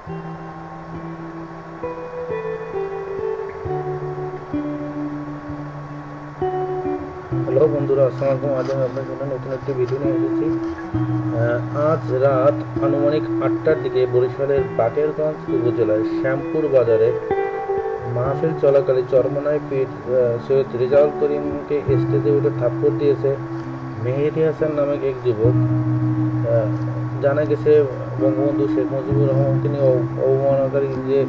Hello বন্ধুরা, আসসালামু আলাইকুম। আজ আমি আপনার জন্য নতুন একটি ভিডিও নিয়ে এসেছি। আজ রাত আনুমানিক 8টার দিকে বরিশালের বাকেরগঞ্জ উপজেলার শ্যামপুর বাজারে মাহফিল চলাকালে চরমোনাই পীর সৈয়দ রেজাউল করিমকে স্টেজে উঠে থাপ্পড় দিয়েছে মেহেদী হাসান নামক এক যুবক। আহ, জানা গেছে বঙ্গবন্ধু শেখ মুজিবুর রহমানকে নিয়ে অবমাননাকারী যে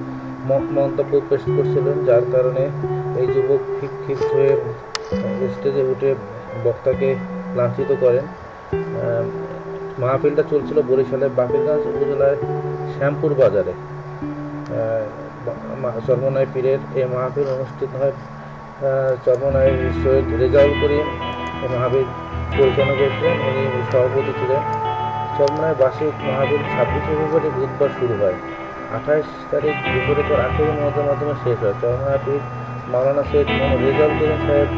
মন্তব্য পেশ করছিলেন, যার কারণে এই যুবক ক্ষিপ্ত হয়ে স্টেজে উঠে বক্তাকে লাঞ্ছিত করেন। মাহফিলটা চলছিল বরিশালের বাকেরগঞ্জ উপজেলার শ্যামপুর বাজারে। চরমোনাই পীরের এই মাহফিল অনুষ্ঠিত হয়। চরমোনাই সৈয়দ রেজাউল করিম মাহফিল পরিচালনা করেছিলেন, উনি সভাপতি ছিলেন। চরমোনাই বার্ষিক মাহফিল 26শে ফেব্রুয়ারি বুধবার শুরু হয়, 28 তারিখ দুপুরের পর আখেরি মোনাজাতের মাধ্যমে শেষ হয়। চরমোনাই পীর মাওলানা সৈয়দ মোহাম্মদ রেজাউল করিম সাহেব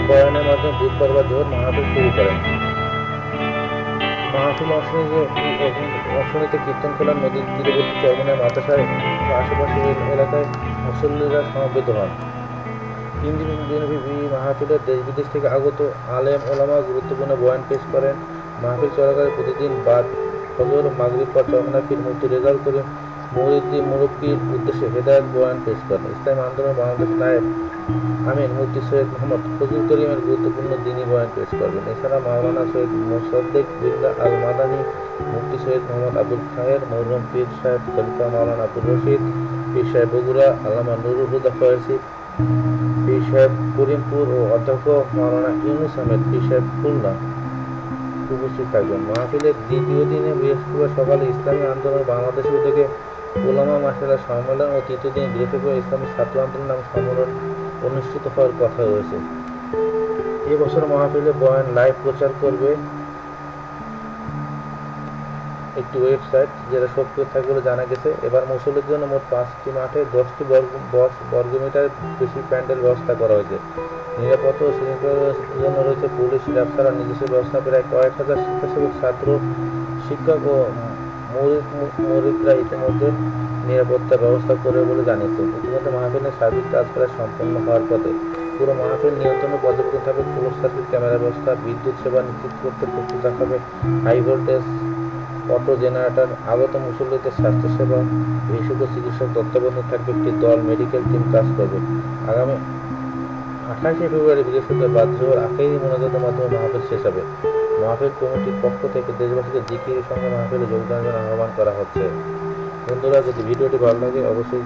বয়ানের মাধ্যমে বুধবার বা জোহর মাহফিল শুরু করেন। মাহফিল অংশ নিতে কীর্তনখোলা নদীর তীরবর্তী চরমোনাই মাদ্রাসায় আশেপাশের এলাকায় মুসল্লিরা সমবেত হন। 3 দিনব্যাপী মাহফিলে দেশ বিদেশ থেকে আগত আলেম ওলামা গুরুত্বপূর্ণ বয়ান পেশ করেন। মাহফিল চলাকালে প্রতিদিন বাদ ফজর মাগরিব পর চরমোনাই পীর মুফতি রেজাউল করিম মুরব্বীর উদ্দেশ্যে হেদায়েত বয়ান পেশ করেন। ইসলামী আন্দোলন বাংলাদেশ নায়েব আমির মুফতি সৈয়দ মোহাম্মদ ফজলুল করিমের গুরুত্বপূর্ণ দ্বীনি বয়ান পেশ করবেন। এছাড়া মাওলানা সৈয়দ মোসাদ্দেক বিল্লাহ আল মাদানী, মুফতি সৈয়দ মোহাম্মদ আবুল খায়ের, মরহুম পীর সাহেব খলিফা মাওলানা আব্দুর রশিদ, পীর সাহেব বগুড়া আল্লামা নুরুল হুদা ফয়েজী, পীর সাহেব করিমপুর ও অধ্যক্ষ মাওলানা ইউনুস আহমেদ পীর সাহেব খুলনা উপস্থিত থাকবেন। মাহফিলের দ্বিতীয় দিনে বৃহস্পতিবার সকালে ইসলামী আন্দোলন বাংলাদেশ উদ্যোগে উলামা মাশাআল্লাহ সম্মেলন ও তৃতীয় দিন বৃহস্পতিবার ইসলামী ছাত্র আন্দোলন নামক সম্মেলন অনুষ্ঠিত হওয়ার কথা রয়েছে। এবছর মাহফিলে বয়ান লাইভ প্রচার করবে একটি ওয়েবসাইট, যেটা সক্রিয় থাকবে বলে জানা গেছে। এবার মুসল্লির জন্য মোট 5টি মাঠে 10টি বর্গমিটার বেশি প্যান্ডেল ব্যবস্থা করা হয়েছে। নিরাপত্তা ও শৃঙ্খলার জন্য রয়েছে পুলিশ, র্যাব ছাড়া নিজস্ব ব্যবস্থা। প্রায় কয়েক হাজার স্বেচ্ছাসেবক, ছাত্র, শিক্ষক ও মুরিদরা ইতিমধ্যে নিরাপত্তার ব্যবস্থা করবে বলে জানিয়েছে। ইতিমধ্যে মাহফিলের সার্বিক কাজ প্রায় সম্পন্ন হওয়ার পথে। পুরো মাহফিল নিয়ন্ত্রণ ও পর্যবেক্ষণ থাকবে ক্লোজ সার্কিট ক্যামেরা ব্যবস্থা। বিদ্যুৎ সেবা নিশ্চিত করতে প্রস্তুত রাখা হবে হাই ভোল্টেজ অটো জেনারেটর। আগত মুসল্লিদের স্বাস্থ্যসেবা, ভেষজ চিকিৎসক তত্ত্বাবধানে থাকবে একটি দল, মেডিকেল টিম কাজ করবে। আগামী 28শে ফেব্রুয়ারি বৃহস্পতিবার বাদ জোহর আখেরি মোনাজাতের মাধ্যমে মাহফিল শেষ হবে। মাহফিল কমিটির পক্ষ থেকে দেশবাসীকে জিকিরের সঙ্গে মাহফিলে যোগদানের জন্য আহ্বান করা হচ্ছে। বন্ধুরা, যদি ভিডিওটি ভালো লাগে অবশ্যই